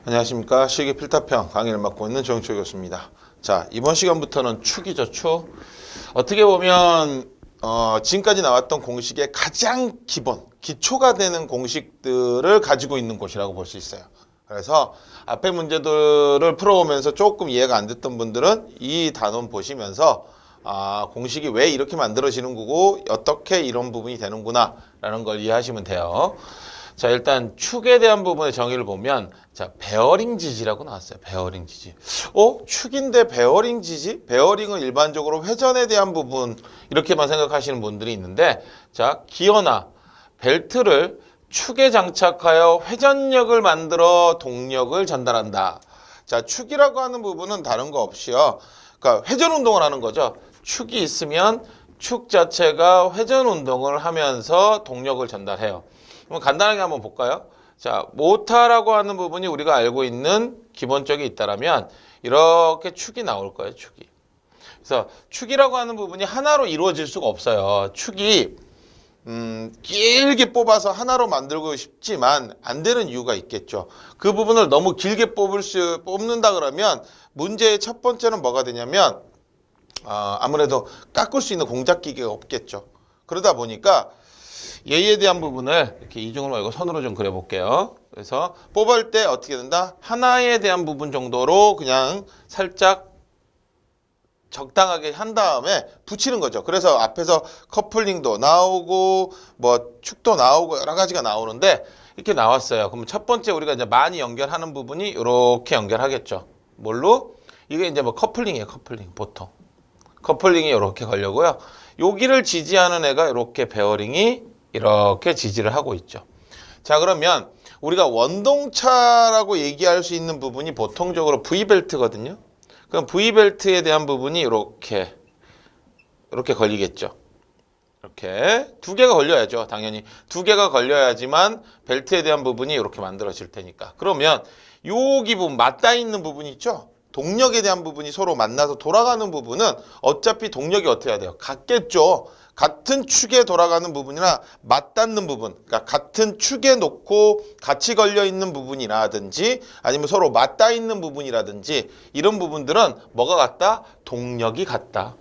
안녕하십니까. 실기 필답형 강의를 맡고 있는 정철 교수입니다. 자, 이번 시간부터는 축이죠, 축. 어떻게 보면 지금까지 나왔던 공식의 가장 기본, 기초가 되는 공식들을 가지고 있는 곳이라고 볼 수 있어요. 그래서 앞에 문제들을 풀어오면서 조금 이해가 안 됐던 분들은 이 단원 보시면서 공식이 왜 이렇게 만들어지는 거고 어떻게 이런 부분이 되는구나 라는 걸 이해하시면 돼요. 자, 일단 축에 대한 부분의 정의를 보면 자, 베어링 지지라고 나왔어요. 베어링 지지. 축인데 베어링 지지? 베어링은 일반적으로 회전에 대한 부분 이렇게만 생각하시는 분들이 있는데 자, 기어나 벨트를 축에 장착하여 회전력을 만들어 동력을 전달한다. 자, 축이라고 하는 부분은 다른 거 없이요. 그러니까 회전 운동을 하는 거죠. 축이 있으면 축 자체가 회전 운동을 하면서 동력을 전달해요. 그럼 간단하게 한번 볼까요? 자, 모터라고 하는 부분이 우리가 알고 있는 기본적이 있다라면 이렇게 축이 나올 거예요, 축이. 그래서 축이라고 하는 부분이 하나로 이루어질 수가 없어요. 축이 길게 뽑아서 하나로 만들고 싶지만 안 되는 이유가 있겠죠. 그 부분을 너무 길게 뽑는다 그러면 문제의 첫 번째는 뭐가 되냐면 아무래도 깎을 수 있는 공작 기계가 없겠죠. 그러다 보니까 얘에 대한 부분을 이렇게 이중으로 말고 선으로 좀 그려볼게요. 그래서 뽑을 때 어떻게 된다? 하나에 대한 부분 정도로 그냥 살짝 적당하게 한 다음에 붙이는 거죠. 그래서 앞에서 커플링도 나오고 뭐 축도 나오고 여러 가지가 나오는데 이렇게 나왔어요. 그럼 첫 번째 우리가 이제 많이 연결하는 부분이 이렇게 연결하겠죠. 뭘로? 이게 이제 뭐 커플링이에요. 커플링 보통. 커플링이 이렇게 걸려고요. 여기를 지지하는 애가 이렇게 베어링이 이렇게 지지를 하고 있죠. 자, 그러면 우리가 원동차라고 얘기할 수 있는 부분이 보통적으로 V벨트거든요. 그럼 V벨트에 대한 부분이 이렇게 걸리겠죠. 이렇게 두 개가 걸려야죠. 당연히 두 개가 걸려야지만 벨트에 대한 부분이 이렇게 만들어질 테니까. 그러면 여기 부분 맞닿아 있는 부분이 있죠. 동력에 대한 부분이 서로 만나서 돌아가는 부분은 어차피 동력이 어떻게 해야 돼요? 같겠죠. 같은 축에 돌아가는 부분이나 맞닿는 부분, 그러니까 같은 축에 놓고 같이 걸려 있는 부분이라든지 아니면 서로 맞닿아 있는 부분이라든지 이런 부분들은 뭐가 같다? 동력이 같다.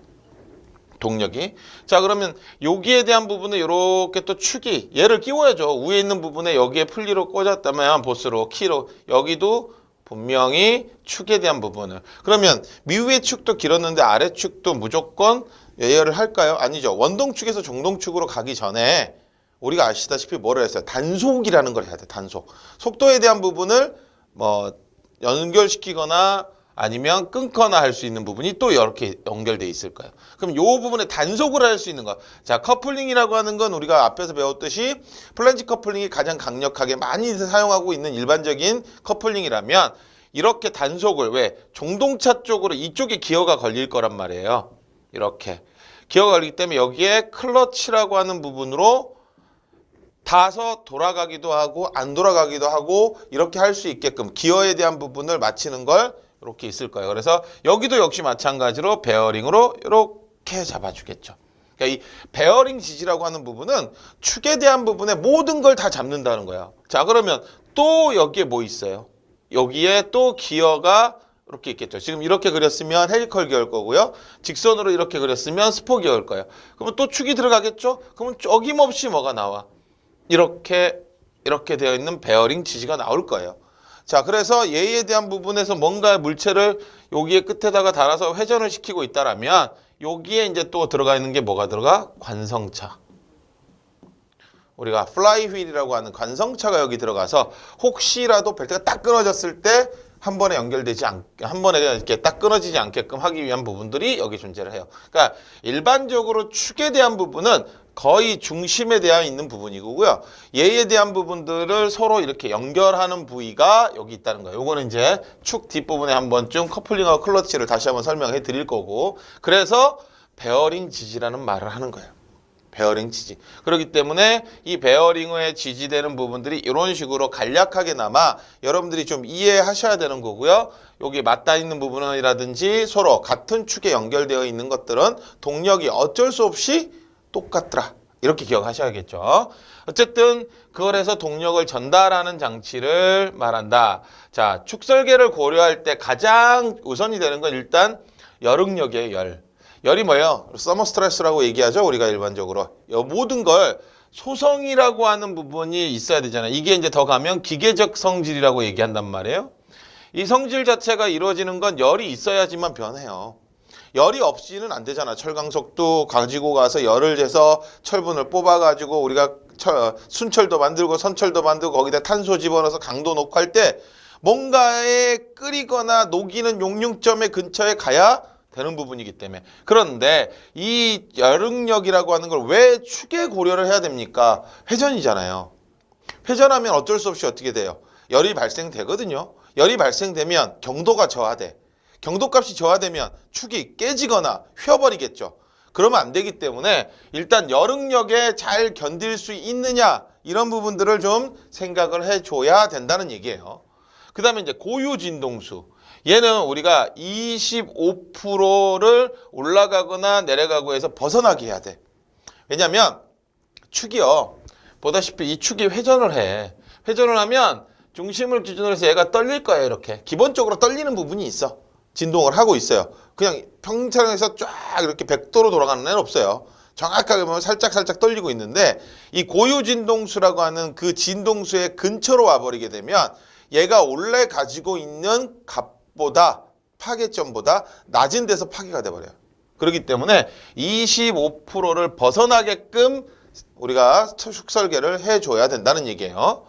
동력이. 자, 그러면 여기에 대한 부분은 이렇게 또 축이 얘를 끼워야죠. 위에 있는 부분에 여기에 풀리로 꽂았다면 보스로 키로 여기도 분명히 축에 대한 부분을. 그러면 위의 축도 길었는데 아래 축도 무조건 예열을 할까요? 아니죠. 원동축에서 종동축으로 가기 전에 우리가 아시다시피 뭐를 했어요? 단속이라는 걸 해야 돼. 단속. 속도에 대한 부분을 뭐 연결시키거나 아니면 끊거나 할 수 있는 부분이 또 이렇게 연결돼 있을 거예요. 그럼 이 부분에 단속을 할 수 있는 거. 자, 커플링이라고 하는 건 우리가 앞에서 배웠듯이 플랜지 커플링이 가장 강력하게 많이 사용하고 있는 일반적인 커플링이라면 이렇게 단속을 왜 종동차 쪽으로 이쪽에 기어가 걸릴 거란 말이에요. 이렇게 기어가 걸리기 때문에 여기에 클러치라고 하는 부분으로 닿아서 돌아가기도 하고 안 돌아가기도 하고 이렇게 할 수 있게끔 기어에 대한 부분을 맞추는 걸 이렇게 있을 거예요. 그래서 여기도 역시 마찬가지로 베어링으로 이렇게 잡아주겠죠. 그러니까 이 베어링 지지라고 하는 부분은 축에 대한 부분에 모든 걸 다 잡는다는 거야. 자, 그러면 또 여기에 뭐 있어요? 여기에 또 기어가 이렇게 있겠죠. 지금 이렇게 그렸으면 헬리컬 기어일 거고요. 직선으로 이렇게 그렸으면 스포 기어일 거예요. 그러면 또 축이 들어가겠죠? 그러면 어김없이 뭐가 나와? 이렇게 되어 있는 베어링 지지가 나올 거예요. 자, 그래서 얘에 대한 부분에서 뭔가 물체를 여기에 끝에다가 달아서 회전을 시키고 있다라면 여기에 이제 또 들어가 있는 게 뭐가 들어가? 관성차. 우리가 플라이 휠이라고 하는 관성차가 여기 들어가서 혹시라도 벨트가 딱 끊어졌을 때 한 번에 한 번에 이렇게 딱 끊어지지 않게끔 하기 위한 부분들이 여기 존재를 해요. 그러니까 일반적으로 축에 대한 부분은 거의 중심에 대해 있는 부분이고요. 얘에 대한 부분들을 서로 이렇게 연결하는 부위가 여기 있다는 거예요. 요거는 이제 축 뒷부분에 한 번쯤 커플링하고 클러치를 다시 한번 설명해 드릴 거고. 그래서 베어링 지지라는 말을 하는 거예요. 베어링 지지. 그렇기 때문에 이 베어링에 지지되는 부분들이 이런 식으로 간략하게나마 여러분들이 좀 이해하셔야 되는 거고요. 여기 맞닿아 있는 부분이라든지 서로 같은 축에 연결되어 있는 것들은 동력이 어쩔 수 없이 똑같더라. 이렇게 기억하셔야겠죠. 어쨌든 그걸 해서 동력을 전달하는 장치를 말한다. 자, 축설계를 고려할 때 가장 우선이 되는 건 일단 열응력이에요. 열이 뭐예요? 서머 스트레스라고 얘기하죠. 우리가 일반적으로. 모든 걸 소성이라고 하는 부분이 있어야 되잖아요. 이게 이제 더 가면 기계적 성질이라고 얘기한단 말이에요. 이 성질 자체가 이루어지는 건 열이 있어야지만 변해요. 열이 없이는 안 되잖아. 철강석도 가지고 가서 열을 재서 철분을 뽑아가지고 우리가 순철도 만들고 선철도 만들고 거기다 탄소 집어넣어서 강도 놓고 할 때 뭔가에 끓이거나 녹이는 용융점의 근처에 가야 되는 부분이기 때문에. 그런데 이 열응력이라고 하는 걸 왜 축에 고려를 해야 됩니까? 회전이잖아요. 회전하면 어쩔 수 없이 어떻게 돼요? 열이 발생되거든요. 열이 발생되면 경도가 저하돼. 경도값이 저하되면 축이 깨지거나 휘어버리겠죠. 그러면 안 되기 때문에 일단 열응력에 잘 견딜 수 있느냐 이런 부분들을 좀 생각을 해줘야 된다는 얘기예요. 그 다음에 이제 고유 진동수. 얘는 우리가 25%를 올라가거나 내려가고 해서 벗어나게 해야 돼. 왜냐면 축이요. 보다시피 이 축이 회전을 해. 회전을 하면 중심을 기준으로 해서 얘가 떨릴 거예요. 이렇게. 기본적으로 떨리는 부분이 있어. 진동을 하고 있어요. 그냥 평창에서 쫙 이렇게 100도로 돌아가는 애는 없어요. 정확하게 보면 살짝 떨리고 있는데 이 고유 진동수라고 하는 그 진동수의 근처로 와버리게 되면 얘가 원래 가지고 있는 값보다 파괴점보다 낮은 데서 파괴가 돼버려요. 그렇기 때문에 25%를 벗어나게끔 우리가 축설계를 해줘야 된다는 얘기예요.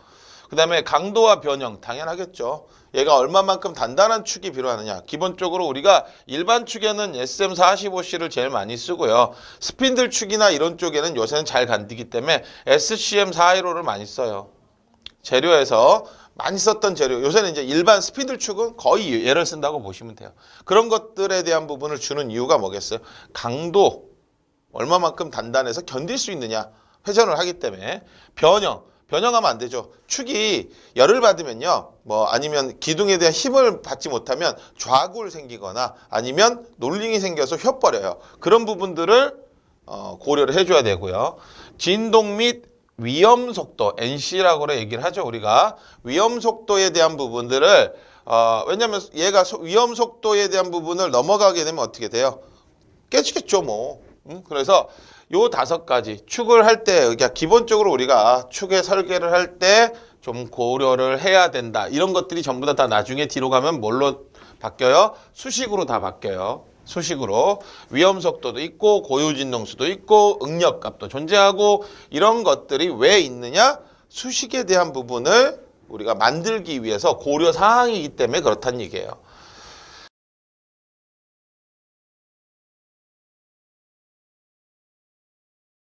그 다음에 강도와 변형 당연하겠죠. 얘가 얼마만큼 단단한 축이 필요하느냐. 기본적으로 우리가 일반 축에는 SM45C를 제일 많이 쓰고요. 스핀들 축이나 이런 쪽에는 요새는 잘 간디기 때문에 SCM415를 많이 써요. 재료에서 많이 썼던 재료. 요새는 이제 일반 스핀들 축은 거의 얘를 쓴다고 보시면 돼요. 그런 것들에 대한 부분을 주는 이유가 뭐겠어요? 강도, 얼마만큼 단단해서 견딜 수 있느냐. 회전을 하기 때문에. 변형하면 안 되죠. 축이 열을 받으면요. 아니면 기둥에 대한 힘을 받지 못하면 좌굴 생기거나 아니면 놀링이 생겨서 휘어버려요. 그런 부분들을 고려를 해줘야 되고요. 진동 및 위험 속도, NC라고 얘기를 하죠. 우리가 위험 속도에 대한 부분들을 왜냐하면 얘가 위험 속도에 대한 부분을 넘어가게 되면 어떻게 돼요? 깨지겠죠, 뭐. 그래서 요 5가지 축을 할 때, 그러니까 기본적으로 우리가 축의 설계를 할 때 좀 고려를 해야 된다. 이런 것들이 전부 다 나중에 뒤로 가면 뭘로 바뀌어요? 수식으로 다 바뀌어요. 수식으로. 위험 속도도 있고 고유 진동수도 있고 응력값도 존재하고 이런 것들이 왜 있느냐? 수식에 대한 부분을 우리가 만들기 위해서 고려 사항이기 때문에 그렇다는 얘기예요.